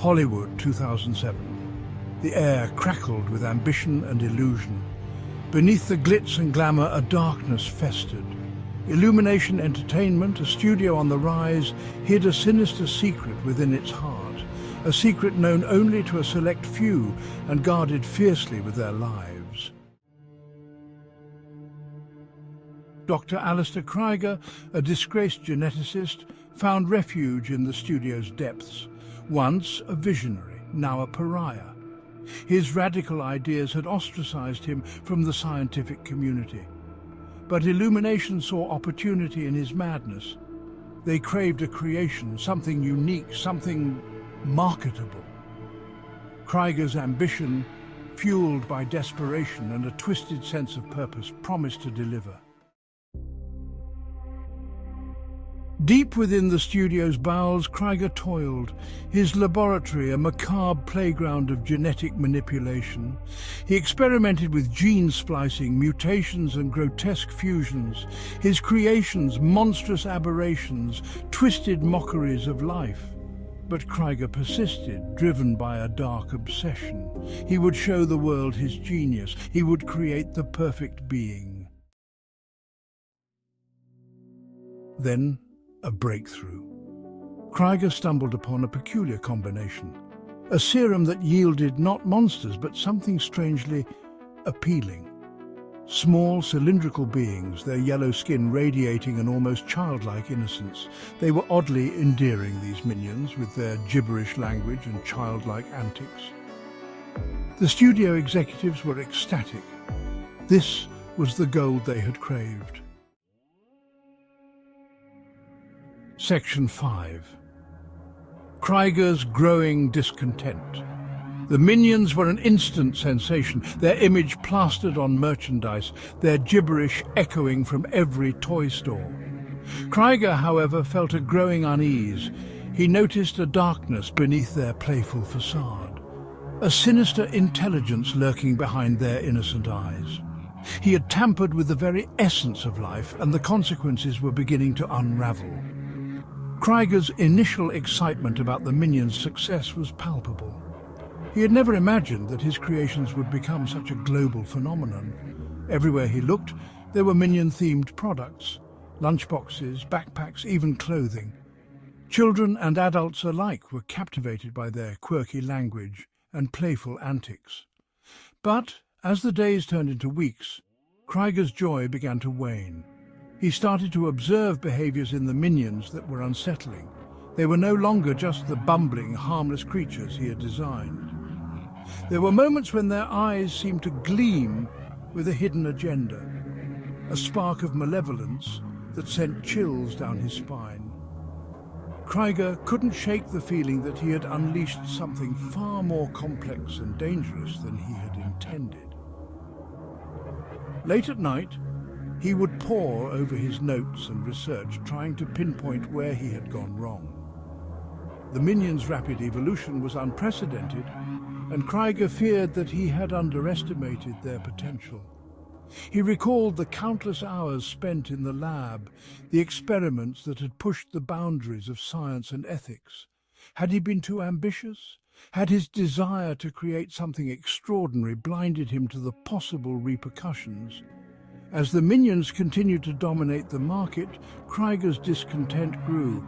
Hollywood, 2007. The air crackled with ambition and illusion. Beneath the glitz and glamour, a darkness festered. Illumination Entertainment, a studio on the rise, hid a sinister secret within its heart, a secret known only to a select few and guarded fiercely with their lives. Dr. Alistair Kreiger, a disgraced geneticist, found refuge in the studio's depths. Once a visionary, now a pariah. His radical ideas had ostracized him from the scientific community. But Illumination saw opportunity in his madness. They craved a creation, something unique, something marketable. Kreiger's ambition, fueled by desperation and a twisted sense of purpose, promised to deliver. Deep within the studio's bowels, Kreiger toiled, his laboratory a macabre playground of genetic manipulation. He experimented with gene splicing, mutations and grotesque fusions, his creations monstrous aberrations, twisted mockeries of life. But Kreiger persisted, driven by a dark obsession. He would show the world his genius. He would create the perfect being. Then, a breakthrough. Kreiger stumbled upon a peculiar combination. A serum that yielded not monsters, but something strangely appealing. Small, cylindrical beings, their yellow skin radiating an almost childlike innocence. They were oddly endearing, these minions, with their gibberish language and childlike antics. The studio executives were ecstatic. This was the gold they had craved. Section 5. Kreiger's growing discontent. The minions were an instant sensation, their image plastered on merchandise, their gibberish echoing from every toy store. Kreiger, however, felt a growing unease. He noticed a darkness beneath their playful facade, a sinister intelligence lurking behind their innocent eyes. He had tampered with the very essence of life, and the consequences were beginning to unravel. Kreiger's initial excitement about the minions' success was palpable. He had never imagined that his creations would become such a global phenomenon. Everywhere he looked, there were minion-themed products, lunchboxes, backpacks, even clothing. Children and adults alike were captivated by their quirky language and playful antics. But as the days turned into weeks, Kreiger's joy began to wane. He started to observe behaviors in the minions that were unsettling. They were no longer just the bumbling, harmless creatures he had designed. There were moments when their eyes seemed to gleam with a hidden agenda, a spark of malevolence that sent chills down his spine. Kreiger couldn't shake the feeling that he had unleashed something far more complex and dangerous than he had intended. Late at night, he would pore over his notes and research, trying to pinpoint where he had gone wrong. The minions' rapid evolution was unprecedented, and Kreiger feared that he had underestimated their potential. He recalled the countless hours spent in the lab, the experiments that had pushed the boundaries of science and ethics. Had he been too ambitious? Had his desire to create something extraordinary blinded him to the possible repercussions? As the minions continued to dominate the market, Kreiger's discontent grew.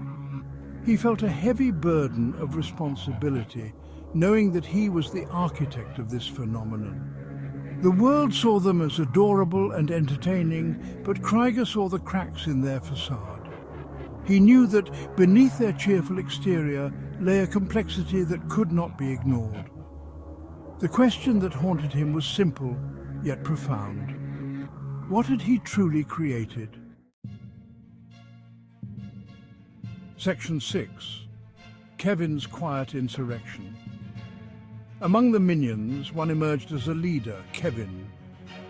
He felt a heavy burden of responsibility, knowing that he was the architect of this phenomenon. The world saw them as adorable and entertaining, but Kreiger saw the cracks in their facade. He knew that beneath their cheerful exterior lay a complexity that could not be ignored. The question that haunted him was simple, yet profound. What had he truly created? Section 6. Kevin's quiet insurrection. Among the minions, one emerged as a leader, Kevin.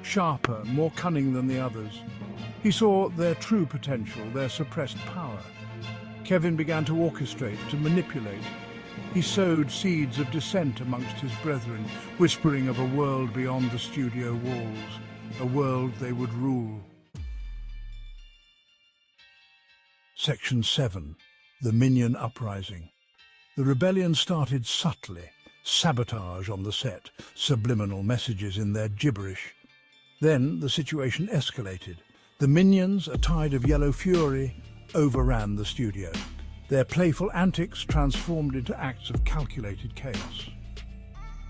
Sharper, more cunning than the others. He saw their true potential, their suppressed power. Kevin began to orchestrate, to manipulate. He sowed seeds of dissent amongst his brethren, whispering of a world beyond the studio walls. A world they would rule. Section 7. The Minion Uprising. The rebellion started subtly, sabotage on the set, subliminal messages in their gibberish. Then the situation escalated. The Minions, a tide of yellow fury, overran the studio. Their playful antics transformed into acts of calculated chaos.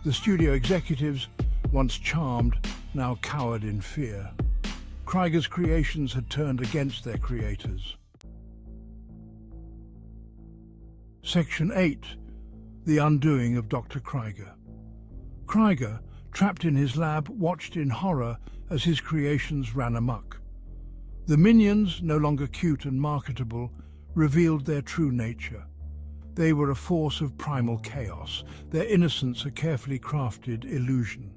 The studio executives, once charmed, now cowered in fear. Kreiger's creations had turned against their creators. Section 8. The Undoing of Dr. Kreiger. Kreiger, trapped in his lab, watched in horror as his creations ran amok. The Minions, no longer cute and marketable, revealed their true nature. They were a force of primal chaos, their innocence a carefully crafted illusion.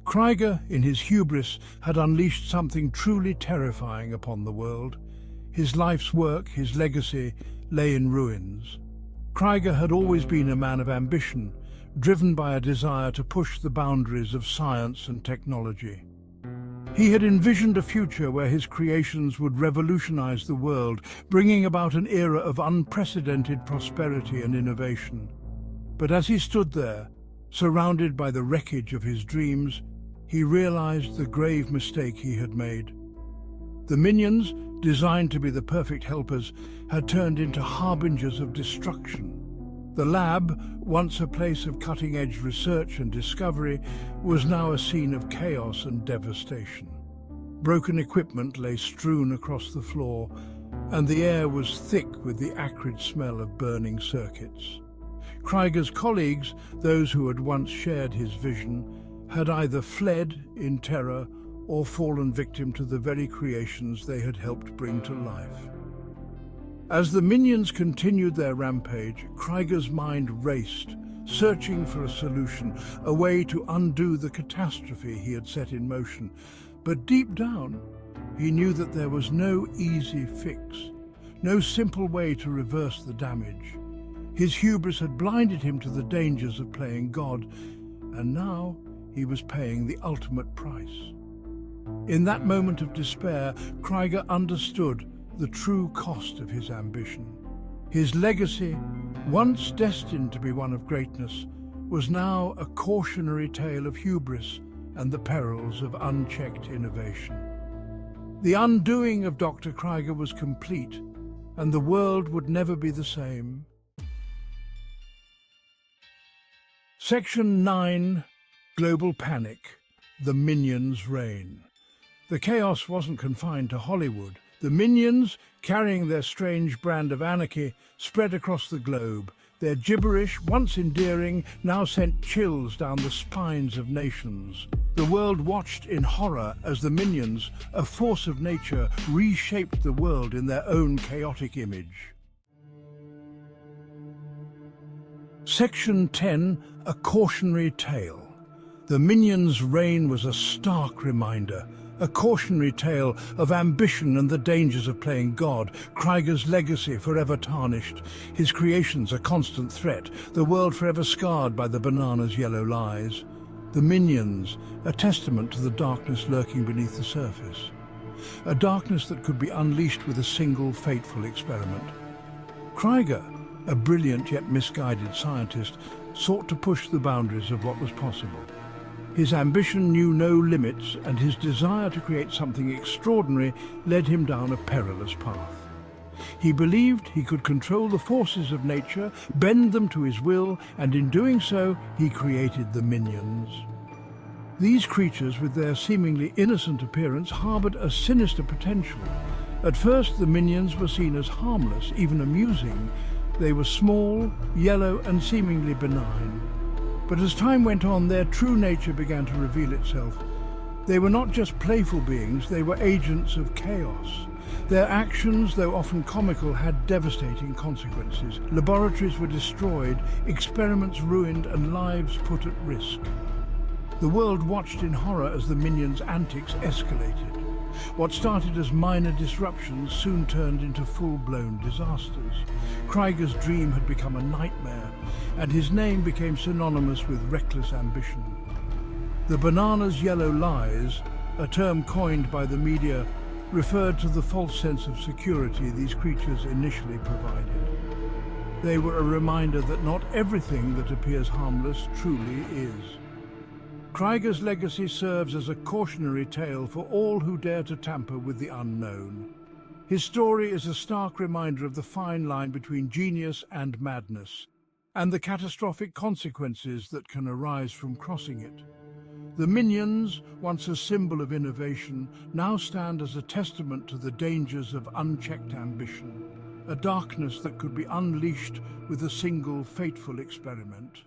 Kreiger, in his hubris, had unleashed something truly terrifying upon the world. His life's work, his legacy, lay in ruins. Kreiger had always been a man of ambition, driven by a desire to push the boundaries of science and technology. He had envisioned a future where his creations would revolutionize the world, bringing about an era of unprecedented prosperity and innovation. But as he stood there, surrounded by the wreckage of his dreams, he realized the grave mistake he had made. The Minions, designed to be the perfect helpers, had turned into harbingers of destruction. The lab, once a place of cutting-edge research and discovery, was now a scene of chaos and devastation. Broken equipment lay strewn across the floor, and the air was thick with the acrid smell of burning circuits. Kreiger's colleagues, those who had once shared his vision, had either fled in terror or fallen victim to the very creations they had helped bring to life. As the Minions continued their rampage, Kreiger's mind raced, searching for a solution, a way to undo the catastrophe he had set in motion. But deep down, he knew that there was no easy fix, no simple way to reverse the damage. His hubris had blinded him to the dangers of playing God, and now he was paying the ultimate price. In that moment of despair, Kreiger understood the true cost of his ambition. His legacy, once destined to be one of greatness, was now a cautionary tale of hubris and the perils of unchecked innovation. The undoing of Dr. Kreiger was complete, and the world would never be the same. Section 9. Global Panic. The Minions' Reign. The chaos wasn't confined to Hollywood. The Minions, carrying their strange brand of anarchy, spread across the globe. Their gibberish, once endearing, now sent chills down the spines of nations. The world watched in horror as the Minions, a force of nature, reshaped the world in their own chaotic image. Section 10. A Cautionary Tale. The Minions' reign was a stark reminder, a cautionary tale of ambition and the dangers of playing God, Kreiger's legacy forever tarnished, his creations a constant threat, the world forever scarred by the banana's yellow lies. The Minions, a testament to the darkness lurking beneath the surface. A darkness that could be unleashed with a single fateful experiment. Kreiger, a brilliant yet misguided scientist, sought to push the boundaries of what was possible. His ambition knew no limits, and his desire to create something extraordinary led him down a perilous path. He believed he could control the forces of nature, bend them to his will, and in doing so, he created the Minions. These creatures, with their seemingly innocent appearance, harbored a sinister potential. At first, the Minions were seen as harmless, even amusing. They were small, yellow, and seemingly benign. But as time went on, their true nature began to reveal itself. They were not just playful beings, they were agents of chaos. Their actions, though often comical, had devastating consequences. Laboratories were destroyed, experiments ruined, and lives put at risk. The world watched in horror as the Minions' antics escalated. What started as minor disruptions soon turned into full-blown disasters. Kreiger's dream had become a nightmare, and his name became synonymous with reckless ambition. The banana's yellow lies, a term coined by the media, referred to the false sense of security these creatures initially provided. They were a reminder that not everything that appears harmless truly is. Kreiger's legacy serves as a cautionary tale for all who dare to tamper with the unknown. His story is a stark reminder of the fine line between genius and madness, and the catastrophic consequences that can arise from crossing it. The Minions, once a symbol of innovation, now stand as a testament to the dangers of unchecked ambition, a darkness that could be unleashed with a single fateful experiment.